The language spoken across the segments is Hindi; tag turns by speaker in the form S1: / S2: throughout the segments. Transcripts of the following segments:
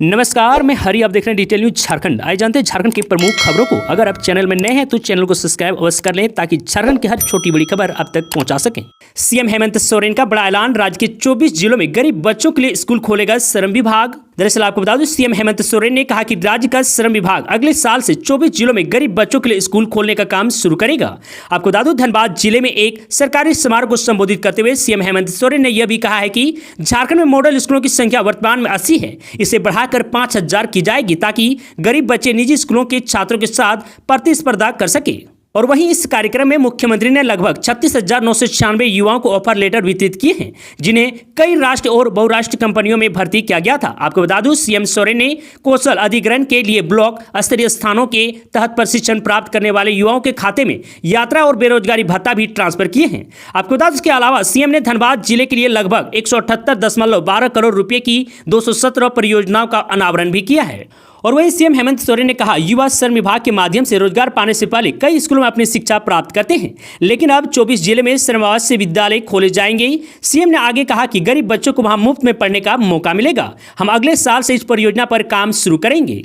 S1: नमस्कार, मैं हरी। आप देख रहे हैं डिटेल न्यूज झारखंड। आइए जानते हैं झारखंड की प्रमुख खबरों को। अगर आप चैनल में नए हैं तो चैनल को सब्सक्राइब अवश्य कर लें ताकि झारखंड की हर छोटी बड़ी खबर आप तक पहुंचा सकें। सीएम हेमंत सोरेन का बड़ा ऐलान। राज्य के 24 जिलों में गरीब बच्चों के लिए स्कूल खोलेगा श्रम विभाग। दरअसल आपको बता दूं, सीएम हेमंत सोरेन ने कहा कि राज्य का श्रम विभाग अगले साल से 24 जिलों में गरीब बच्चों के लिए स्कूल खोलने का काम शुरू करेगा। आपको बता दूं, धनबाद जिले में एक सरकारी समारोह को संबोधित करते हुए सीएम हेमंत सोरेन ने यह भी कहा है कि झारखंड में मॉडल स्कूलों की संख्या वर्तमान में 80 है, इसे बढ़ाकर 5000 की जाएगी ताकि गरीब बच्चे निजी स्कूलों के छात्रों के साथ प्रतिस्पर्धा कर सके। और वहीं इस कार्यक्रम में मुख्यमंत्री ने लगभग 36,996 युवाओं को ऑफर लेटर वितरित किए हैं, जिन्हें कई राष्ट्र और बहुराष्ट्रीय कंपनियों में भर्ती किया गया था। आपको बता दूं, सीएम सोरेन ने कौशल अधिग्रहण के लिए ब्लॉक स्तरीय स्थानों के तहत प्रशिक्षण प्राप्त करने वाले युवाओं के खाते में यात्रा और बेरोजगारी भत्ता भी ट्रांसफर किए हैं। आपको बता दें, इसके अलावा सीएम ने धनबाद जिले के लिए लगभग 178.12 करोड़ रुपए की 217 परियोजनाओं का अनावरण भी किया है। और वहीं सीएम हेमंत सोरेन ने कहा, युवा श्रम विभाग के माध्यम से रोजगार पाने से पहले कई स्कूलों में अपनी शिक्षा प्राप्त करते हैं, लेकिन अब 24 जिले में श्रमावासी विद्यालय खोले जाएंगे। सीएम ने आगे कहा कि गरीब बच्चों को वहां मुफ्त में पढ़ने का मौका मिलेगा। हम अगले साल से इस परियोजना पर काम शुरू करेंगे।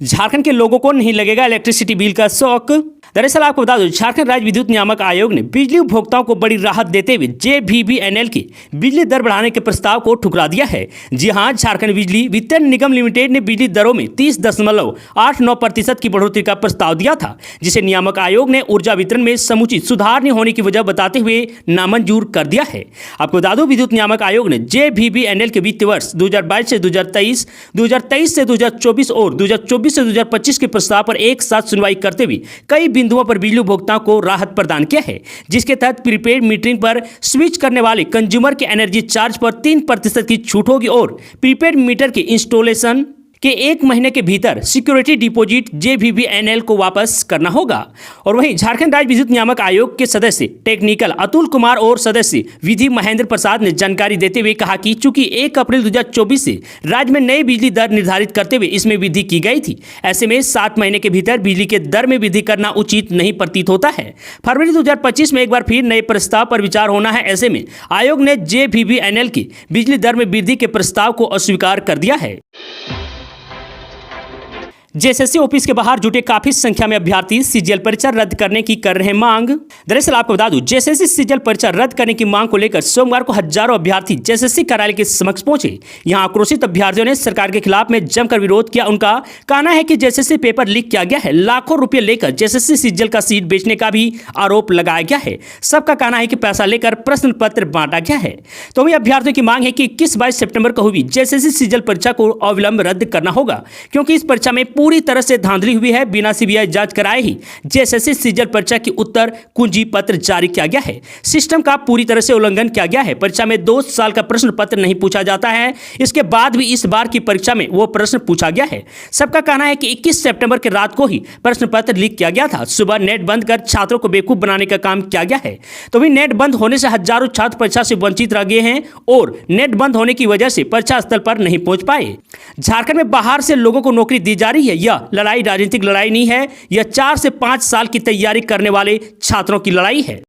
S1: झारखंड के लोगों को नहीं लगेगा इलेक्ट्रिसिटी बिल का शौक। दरअसल आपको बता दूं, झारखंड राज्य विद्युत नियामक आयोग ने बिजली उपभोक्ताओं को बड़ी राहत देते हुए JVBNL की बिजली दर बढ़ाने के प्रस्ताव को ठुकरा दिया है। जी हां, झारखंड बिजली वितरण निगम लिमिटेड ने बिजली दरों में 30.89% की बढ़ोतरी का प्रस्ताव दिया था, जिसे नियामक आयोग ने ऊर्जा वितरण में समुचित सुधार नहीं होने की वजह बताते हुए नामंजूर कर दिया है। आपको बता दूं, विद्युत नियामक आयोग ने JVBNL के वित्तीय वर्ष 2022 से 2023, 2023 से 2024 और 2024 से 2025 के प्रस्ताव पर एक साथ सुनवाई करते हुए कई बिंदुओं पर बिजली उपभोक्ताओं को राहत प्रदान किया है, जिसके तहत प्रीपेड मीटरिंग पर स्विच करने वाले कंज्यूमर के एनर्जी चार्ज पर 3% की छूट होगी और प्रीपेड मीटर के इंस्टॉलेशन के 1 महीने के भीतर सिक्योरिटी डिपॉजिट JVBNL को वापस करना होगा। और वहीं झारखंड राज्य विद्युत नियामक आयोग के सदस्य टेक्निकल अतुल कुमार और सदस्य विधि महेंद्र प्रसाद ने जानकारी देते हुए कहा कि चूंकि 1 अप्रैल 2024 से राज्य में नई बिजली दर निर्धारित करते हुए इसमें वृद्धि की गई थी, ऐसे में 7 महीने के भीतर बिजली के दर में वृद्धि करना उचित नहीं प्रतीत होता है। फरवरी 2025 में एक बार फिर नए प्रस्ताव पर विचार होना है। ऐसे में आयोग ने JVBNL की बिजली दर में वृद्धि के प्रस्ताव को अस्वीकार कर दिया है। JSSC ऑफिस के बाहर जुटे काफी संख्या में अभ्यर्थी CGL परीक्षा रद्द करने की कर रहे हैं मांग। दरअसल आपको बता दूं, JSSC CGL परीक्षा रद्द करने की मांग को लेकर सोमवार को हजारों अभ्यर्थी JSSC कार्यालय के समक्ष पहुंचे। यहां आक्रोशित अभ्यर्थियों ने सरकार के खिलाफ में जमकर विरोध किया। उनका कहना है कि JSSC पेपर लीक किया गया है, लाखों रुपये लेकर JSSC CGL का सीट बेचने का भी आरोप लगाया गया है। सबका कहना है कि पैसा लेकर प्रश्न पत्र बांटा गया है। तो वही अभ्यर्थियों की मांग है कि 21-22 सितंबर को हुई JSSC CGL परीक्षा को अविलंब रद्द करना होगा, क्योंकि इस परीक्षा में पूरी तरह से धांधली हुई है। बिना CBI जांच कराए ही JSSC CGL परीक्षा की उत्तर कुंजी पत्र जारी किया गया है। सिस्टम का पूरी तरह से उल्लंघन किया गया है। परीक्षा में 2 साल का प्रश्न पत्र नहीं पूछा जाता है, इसके बाद भी इस बार की परीक्षा में वो प्रश्न पूछा गया है। सबका कहना है कि 21 सितंबर के रात को ही प्रश्न पत्र लीक किया गया था। सुबह नेट बंद कर छात्रों को बेवकूफ बनाने का काम किया गया है। तो भी नेट बंद होने से हजारों छात्र परीक्षा से वंचित रह गए हैं और नेट बंद होने की वजह से परीक्षा स्थल पर नहीं पहुंच पाए। झारखंड में बाहर से लोगों को नौकरी दी जा रही है। यह लड़ाई राजनीतिक लड़ाई नहीं है, यह 4 से 5 साल की तैयारी करने वाले छात्रों की लड़ाई है।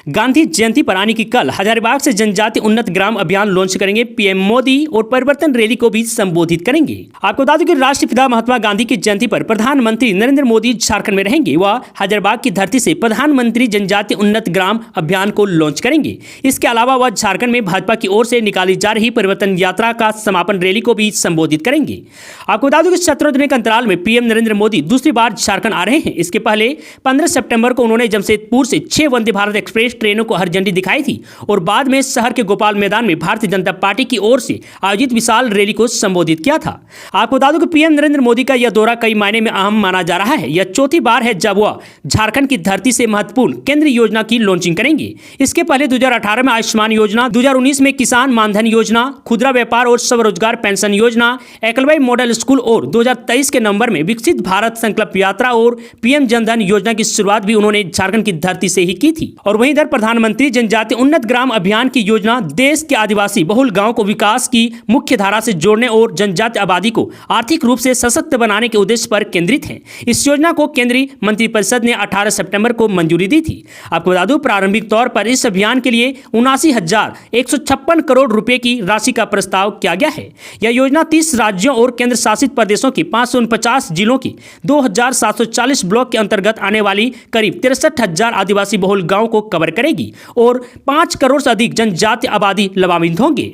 S1: गांधी जयंती पर आने की कल हजारीबाग से जनजाति उन्नत ग्राम अभियान लॉन्च करेंगे पीएम मोदी और परिवर्तन रैली को भी संबोधित करेंगे। आपको बता दूं कि राष्ट्रपिता महात्मा गांधी की जयंती पर प्रधानमंत्री नरेंद्र मोदी झारखंड में रहेंगे। वह हजारीबाग की धरती से प्रधानमंत्री जनजाति उन्नत ग्राम अभियान को लॉन्च करेंगे। इसके अलावा वह झारखंड में भाजपा की ओर से निकाली जा रही परिवर्तन यात्रा का समापन रैली को भी संबोधित करेंगे। आपको बता दूं कि 17 दिन के अंतराल में पीएम नरेंद्र मोदी दूसरी बार झारखंड आ रहे हैं। इसके पहले 15 सितंबर को उन्होंने जमशेदपुर से 6 वंदे भारत एक्सप्रेस ट्रेनों को हरी झंडी दिखाई थी और बाद में शहर के गोपाल मैदान में भारतीय जनता पार्टी की ओर से आयोजित विशाल रैली को संबोधित किया था। आपको बता दूं कि पीएम नरेंद्र मोदी का यह दौरा कई मायने में अहम माना जा रहा है। यह चौथी बार है जब वह झारखंड की धरती से महत्वपूर्ण केंद्रीय योजना की लॉन्चिंग करेंगे। इसके पहले 2018 में आयुष्मान योजना, 2019 में किसान मानधन योजना, खुदरा व्यापार और स्वरोजगार पेंशन योजना, एकलव्य मॉडल स्कूल और 2023 के नवंबर में विकसित भारत संकल्प यात्रा और पीएम जनधन योजना की शुरुआत भी उन्होंने झारखंड की धरती से ही की थी। और वहीं इधर प्रधानमंत्री जनजातीय उन्नत ग्राम अभियान की योजना देश के आदिवासी बहुल गांवों को विकास की मुख्य धारा से जोड़ने और जनजातीय आबादी को आर्थिक रूप से सशक्त बनाने के उद्देश्य पर केंद्रित है। इस योजना को केंद्रीय मंत्रिपरिषद ने 18 सितंबर को मंजूरी दी थी। आपको बता दूं, प्रारंभिक तौर पर इस अभियान के लिए 79,156 करोड़ रुपए की राशि का प्रस्ताव किया गया है। यह योजना 30 राज्यों और केंद्र शासित प्रदेशों की 549 जिलों की 2,740 ब्लॉक के अंतर्गत आने वाली करीब 63,000 आदिवासी बहुल गांवों को कवर करेगी और 5 करोड़ से अधिक जनजातीय आबादी लाभान्वित होंगे।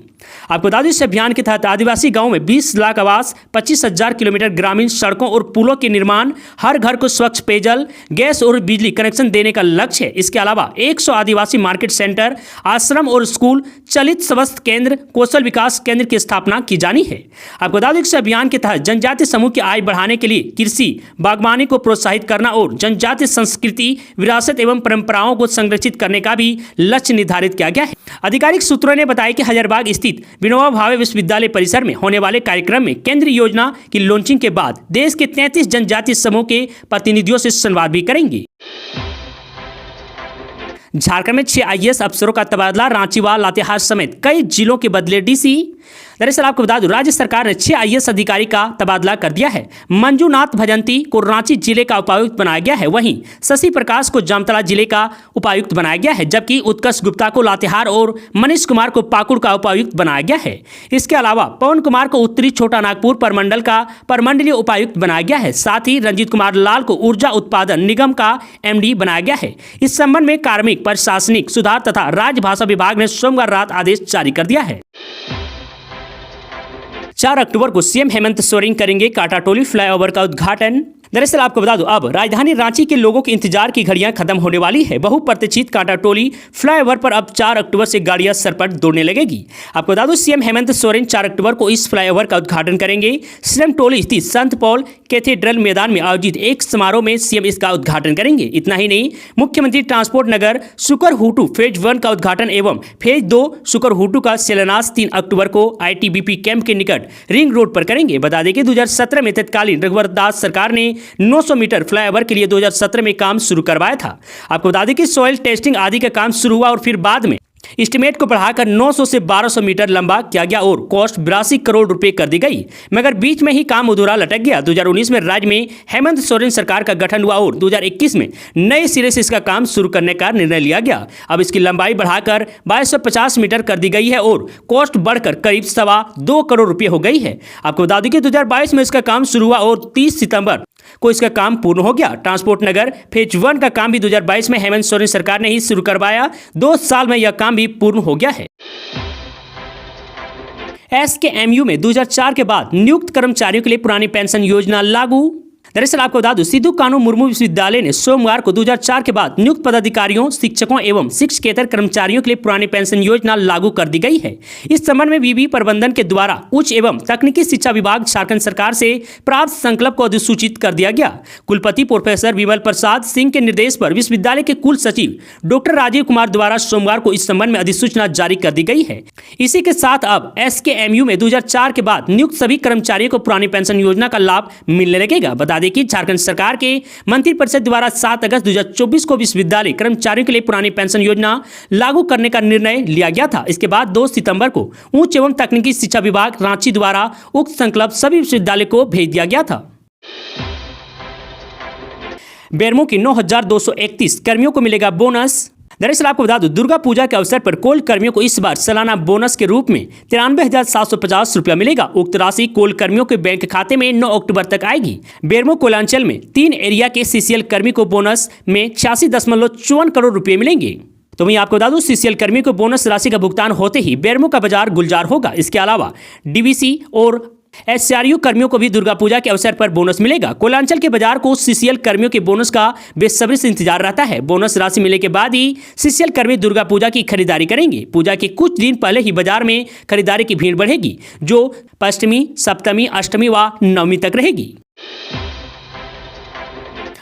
S1: आपको बता दें, इस अभियान के तहत आदिवासी गांवों में 20 लाख आवास, 25,000 किलोमीटर ग्रामीण सड़कों और पुलों के निर्माण, हर घर को स्वच्छ पेयजल, गैस और बिजली कनेक्शन देने का लक्ष्य है। इसके अलावा 100 आदिवासी मार्केट सेंटर, आश्रम और स्कूल, चलित स्वास्थ्य केंद्र, कौशल विकास केंद्र की स्थापना की जानी है। आपको बता दें, इस अभियान के तहत जनजातीय समूह की आय बढ़ाने के लिए कृषि, बागवानी को प्रोत्साहित करना और जनजातीय संस्कृति, विरासत एवं परंपराओं को संरक्षित करने का भी लक्ष्य निर्धारित किया गया है। आधिकारिक सूत्रों ने बताया कि हजारीबाग स्थित विनोबा भावे विश्वविद्यालय परिसर में होने वाले कार्यक्रम में केंद्रीय योजना की लॉन्चिंग के बाद देश के 33 जनजातीय समूह के प्रतिनिधियों से संवाद भी करेंगे। झारखंड में 6 IAS अफसरों का तबादला, रांची व लातेहार समेत कई जिलों के बदले डीसी। दरअसल आपको बता दूं, राज्य सरकार ने 6 IAS अधिकारी का तबादला कर दिया है। मंजूनाथ भजंती को रांची जिले का उपायुक्त बनाया गया है, वहीं शशि प्रकाश को जामताड़ा जिले का उपायुक्त बनाया गया है, जबकि उत्कर्ष गुप्ता को लातेहार और मनीष कुमार को पाकुड़ का उपायुक्त बनाया गया है। इसके अलावा पवन कुमार को उत्तरी छोटा नागपुर परमंडल का परमंडलीय उपायुक्त बनाया गया है। साथ ही रंजीत कुमार लाल को ऊर्जा उत्पादन निगम का MD बनाया गया है। इस संबंध में कार्मिक, प्रशासनिक सुधार तथा राजभाषा विभाग ने सोमवार रात आदेश जारी कर दिया है। 4 अक्टूबर को सीएम हेमंत सोरेन करेंगे काटाटोली फ्लाईओवर का उद्घाटन। दरअसल आपको बता दूं, अब राजधानी रांची के लोगों के इंतजार की घड़ियां खत्म होने वाली है। बहुप्रतीक्षित काटाटोली फ्लाईओवर पर अब 4 अक्टूबर से गाड़ियां सरपट दौड़ने लगेगी। आपको बता दूं, सीएम हेमंत सोरेन 4 अक्टूबर को इस फ्लाईओवर का उद्घाटन करेंगे। सीएम टोली स्थित संत पॉल कैथेड्रल मैदान में आयोजित एक समारोह में सीएम इसका उद्घाटन करेंगे। इतना ही नहीं, मुख्यमंत्री ट्रांसपोर्ट नगर सुकरहुटू फेज 1 का उद्घाटन एवं फेज 2 सुकरहुटू का शिलान्यास 3 अक्टूबर को ITBP कैंप के निकट रिंग रोड पर करेंगे। बता दें कि 2017 में तत्कालीन रघुवर दास सरकार ने 900 मीटर फ्लाईओवर के लिए 2017 में काम शुरू करवाया था। आपको बता दें कि सॉइल टेस्टिंग आदि का काम शुरू हुआ और फिर बाद में एस्टीमेट को बढ़ाकर 900 से 1200 मीटर लंबा किया गया और कॉस्ट 82 करोड़ रुपए कर दी गई, मगर बीच में ही काम अधूरा लटक गया। 2019 में राज्य में हेमंत सोरेन सरकार का गठन हुआ और 2021 में नए सिरे से इसका काम शुरू करने का निर्णय लिया गया। अब इसकी लंबाई बढ़ाकर 2250 मीटर कर दी गई है और कॉस्ट बढ़कर करीब 2.25 करोड़ रुपये हो गई है। आपको बता दें कि 2022 में इसका काम शुरू हुआ और 30 सितंबर को इसका काम पूर्ण हो गया। ट्रांसपोर्ट नगर फेज 1 का काम भी 2022 में हेमंत सोरेन सरकार ने ही शुरू करवाया। 2 साल में यह काम भी पूर्ण हो गया है। SKMU में 2004 के बाद नियुक्त कर्मचारियों के लिए पुरानी पेंशन योजना लागू। दरअसल आपको बता दूं, सिद्धू कानू मुर्मू विश्वविद्यालय ने सोमवार को 2004 के बाद नियुक्त पदाधिकारियों, शिक्षकों एवं शिक्षकेतर कर्मचारियों के लिए पुरानी पेंशन योजना लागू कर दी गई है। इस संबंध में विवि प्रबंधन के द्वारा उच्च एवं तकनीकी शिक्षा विभाग झारखंड सरकार से प्राप्त संकल्प को अधिसूचित कर दिया गया। कुलपति प्रोफेसर विमल प्रसाद सिंह के निर्देश पर विश्वविद्यालय के कुल सचिव डॉक्टर राजीव कुमार द्वारा सोमवार को इस संबंध में अधिसूचना जारी कर दी गई है। इसी के साथ अब SKMU में 2004 के बाद नियुक्त सभी कर्मचारियों को पुरानी पेंशन योजना का लाभ मिलने लगेगा। बता दें कि झारखंड सरकार के मंत्रिपरिषद द्वारा 7 अगस्त 2024 को विश्वविद्यालय कर्मचारियों के लिए पुरानी पेंशन योजना लागू करने का निर्णय लिया गया था। इसके बाद 2 सितंबर को उच्च एवं तकनीकी शिक्षा विभाग रांची द्वारा उक्त संकल्प सभी विश्वविद्यालय को भेज दिया गया था। बेरमो की 9,231 कर्मियों को मिलेगा बोनस। दरअसल आपको बता दूं, दुर्गा पूजा के अवसर पर कोल कर्मियों को इस बार सालाना बोनस के रूप में 93,750 रुपया मिलेगा। उक्त राशि कोल कर्मियों के बैंक खाते में 9 अक्टूबर तक आएगी। बेरमो कोलांचल में 3 एरिया के CCL कर्मी को बोनस में 86.54 करोड़ रुपये मिलेंगे। तो वहीं आपको बता दूं, CCL कर्मी को बोनस राशि का भुगतान होते ही बेरमो का बाजार गुलजार होगा। इसके अलावा DVC और SCRU कर्मियों को भी दुर्गा पूजा के अवसर पर बोनस मिलेगा। कोलांचल के बाजार को CCL कर्मियों के बोनस का बेसब्री से इंतजार रहता है। बोनस राशि मिलने के बाद ही CCL कर्मी दुर्गा पूजा की खरीदारी करेंगे। पूजा के कुछ दिन पहले ही बाजार में खरीदारी की भीड़ बढ़ेगी, जो पंचमी, सप्तमी, अष्टमी व नवमी तक रहेगी।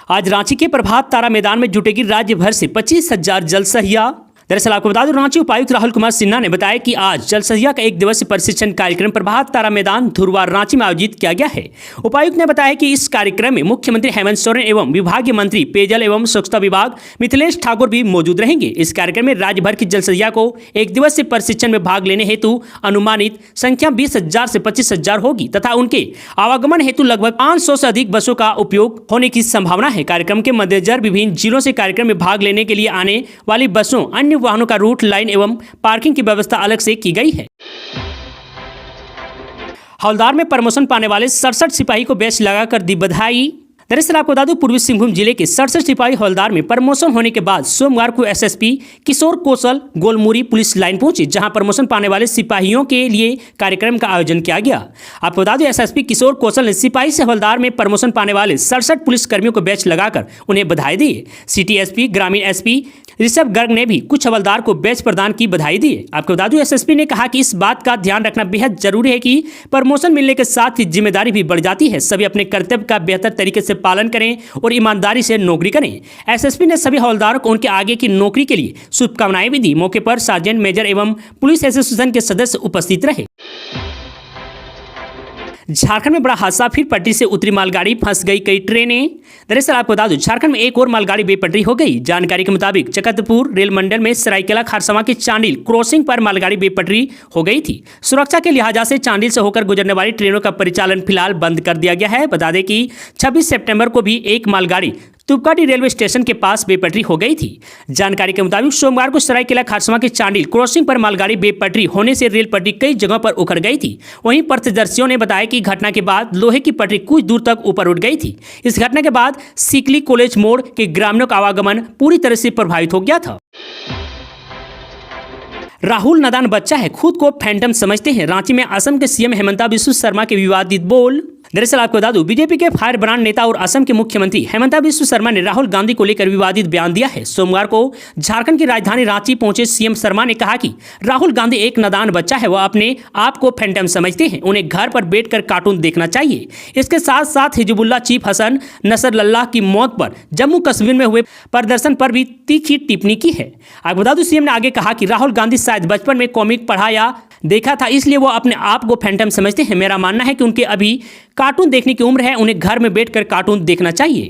S1: आज रांची के प्रभात तारा मैदान में जुटेगी राज्य भर से 25,000 जल सहिया। दरअसल आपको बता दूं, रांची उपायुक्त राहुल कुमार सिन्हा ने बताया कि आज जल सहिया का 1 दिवसीय प्रशिक्षण कार्यक्रम प्रभात तारा मैदान धुरवार रांची में आयोजित किया गया है। उपायुक्त ने बताया कि इस कार्यक्रम में मुख्यमंत्री हेमंत सोरेन एवं विभागीय मंत्री पेयजल एवं स्वच्छता विभाग मिथिलेश ठाकुर भी मौजूद रहेंगे। इस कार्यक्रम में राज्य भर की जल सहिया को 1 दिवसीय प्रशिक्षण में भाग लेने हेतु अनुमानित संख्या 20,000 से 25,000 होगी तथा उनके आवागमन हेतु लगभग 500 से अधिक बसों का उपयोग होने की संभावना है। कार्यक्रम के मद्देनजर विभिन्न जिलों से कार्यक्रम में भाग लेने के लिए आने वाली बसों, अन्य वाहनों का रूट, लाइन एवं पार्किंग की व्यवस्था अलग से की गई है। हवलदार में प्रमोशन पाने वाले 67 सिपाही को बैच लगाकर दी बधाई। दरअसल आपको बता दूं, पूर्वी सिंहभूम जिले के 67 सिपाही हवलदार में प्रमोशन होने के बाद सोमवार को एसएसपी किशोर कौशल गोलमुरी पुलिस लाइन पहुंचे, जहां प्रमोशन पाने वाले सिपाहियों के लिए कार्यक्रम का आयोजन किया गया। आपको बता दूं, एसएसपी किशोर कौशल ने सिपाही से हवलदार में प्रमोशन पाने वाले 67 पुलिसकर्मियों को बैच लगाकर उन्हें बधाई दी। सिटी एसपी ग्रामीण एसपी ऋषभ गर्ग ने भी कुछ हवलदार को बैच प्रदान की बधाई दी। आपको बता दूं, एसएसपी ने कहा कि इस बात का ध्यान रखना बेहद जरूरी है कि प्रमोशन मिलने के साथ ही जिम्मेदारी भी बढ़ जाती है। सभी अपने कर्तव्य का बेहतर तरीके से पालन करें और ईमानदारी से नौकरी करें। एसएसपी ने सभी हवलदारों को उनके आगे की नौकरी के लिए शुभकामनाएं भी दी। मौके पर सार्जेंट मेजर एवं पुलिस एसोसिएशन के सदस्य उपस्थित रहे। झारखंड में बड़ा हादसा, फिर पटरी से उतरी मालगाड़ी, फंस गई कई ट्रेनें। दरअसल आपको बता दूं, झारखंड में एक और मालगाड़ी बेपटरी हो गई। जानकारी के मुताबिक चकतपुर रेल मंडल में सरायकेला खारसवा की चांडिल क्रॉसिंग पर मालगाड़ी बेपटरी हो गई थी। सुरक्षा के लिहाजा से चांडिल से होकर गुजरने वाली ट्रेनों का परिचालन फिलहाल बंद कर दिया गया है। बता दें कि 26 सितंबर को भी एक मालगाड़ी तुपकाटी रेलवे स्टेशन के पास बेपटरी हो गई थी। जानकारी के मुताबिक सोमवार को सरायकेला खारसवा की चांडिल क्रॉसिंग पर मालगाड़ी बेपटरी होने से रेल पटरी कई जगहों पर उखड़ गई थी। वहीं प्रत्यक्षदर्शियों ने बताया कि घटना के बाद लोहे की पटरी कुछ दूर तक ऊपर उठ गई थी। इस घटना के बाद सीकली कॉलेज मोड़ के ग्रामीणों का आवागमन पूरी तरह से प्रभावित हो गया था। राहुल नादान बच्चा है, खुद को फैंटम समझते हैं। रांची में असम के सीएम हेमंता बिस्वा शर्मा के विवादित बोल। दरअसल आपको बता दूं, बीजेपी के फायर ब्रांड नेता और असम के मुख्यमंत्री हेमंता बिस्वा शर्मा ने राहुल गांधी को लेकर विवादित बयान दिया है। सोमवार को झारखंड की राजधानी रांची पहुंचे सीएम शर्मा ने कहा कि राहुल गांधी एक नादान बच्चा है, वह अपने आप को फैंटम समझते हैं, उन्हें घर पर बैठकर कार्टून देखना चाहिए। इसके साथ साथ हिजबुल्लाह चीफ हसन नसरल्लाह की मौत पर जम्मू कश्मीर में हुए प्रदर्शन पर भी तीखी टिप्पणी की है। आपको बता दूं, सीएम ने आगे कहा कि राहुल गांधी शायद बचपन में कॉमिक पढ़ा या देखा था, इसलिए वो अपने आप को फैंटम समझते हैं। मेरा मानना है कि उनके अभी कार्टून देखने की उम्र है, उन्हें घर में बैठकर कार्टून देखना चाहिए।